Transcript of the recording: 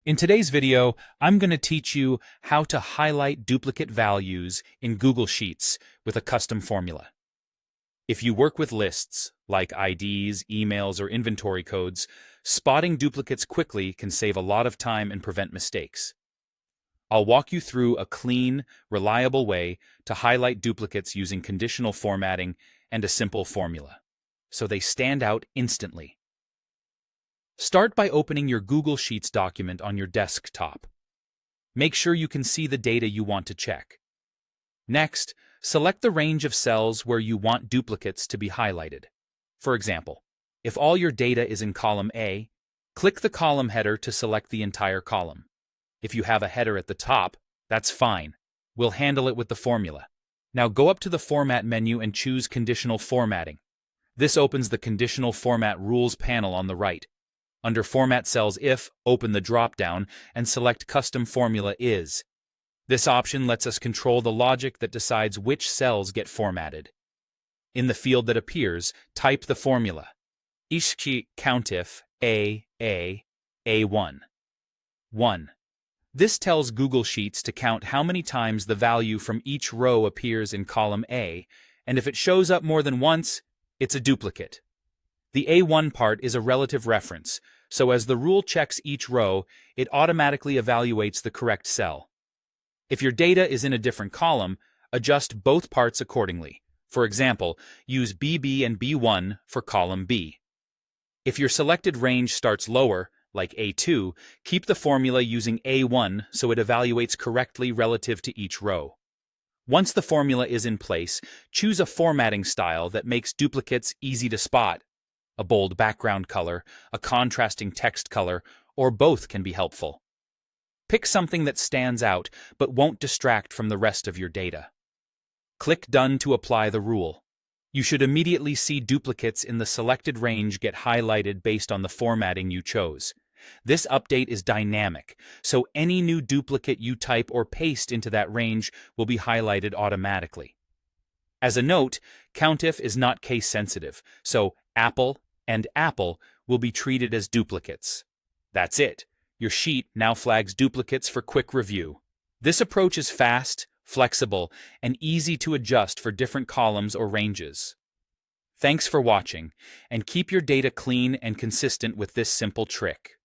In today's video, I'm going to teach you how to highlight duplicate values in Google Sheets with a custom formula. If you work with lists, like IDs, emails, or inventory codes, spotting duplicates quickly can save a lot of time and prevent mistakes. I'll walk you through a clean, reliable way to highlight duplicates using conditional formatting and a simple formula, so they stand out instantly. Start by opening your Google Sheets document on your desktop. Make sure you can see the data you want to check. Next, select the range of cells where you want duplicates to be highlighted. For example, if all your data is in column A, click the column header to select the entire column. If you have a header at the top, that's fine. We'll handle it with the formula. Now go up to the Format menu and choose Conditional Formatting. This opens the Conditional Format Rules panel on the right. Under Format Cells If, open the drop-down and select Custom Formula Is. This option lets us control the logic that decides which cells get formatted. In the field that appears, type the formula. Ishki countif A1. 1. This tells Google Sheets to count how many times the value from each row appears in column A, and if it shows up more than once, it's a duplicate. The A1 part is a relative reference, so as the rule checks each row, it automatically evaluates the correct cell. If your data is in a different column, adjust both parts accordingly. For example, use BB and B1 for column B. If your selected range starts lower, like A2, keep the formula using A1 so it evaluates correctly relative to each row. Once the formula is in place, choose a formatting style that makes duplicates easy to spot. A bold background color, a contrasting text color, or both can be helpful. Pick something that stands out but won't distract from the rest of your data. Click Done to apply the rule. You should immediately see duplicates in the selected range get highlighted based on the formatting you chose. This update is dynamic, so any new duplicate you type or paste into that range will be highlighted automatically. As a note, COUNTIF is not case-sensitive, so Apple and Apple will be treated as duplicates. That's it. Your sheet now flags duplicates for quick review. This approach is fast, flexible, and easy to adjust for different columns or ranges. Thanks for watching, and keep your data clean and consistent with this simple trick.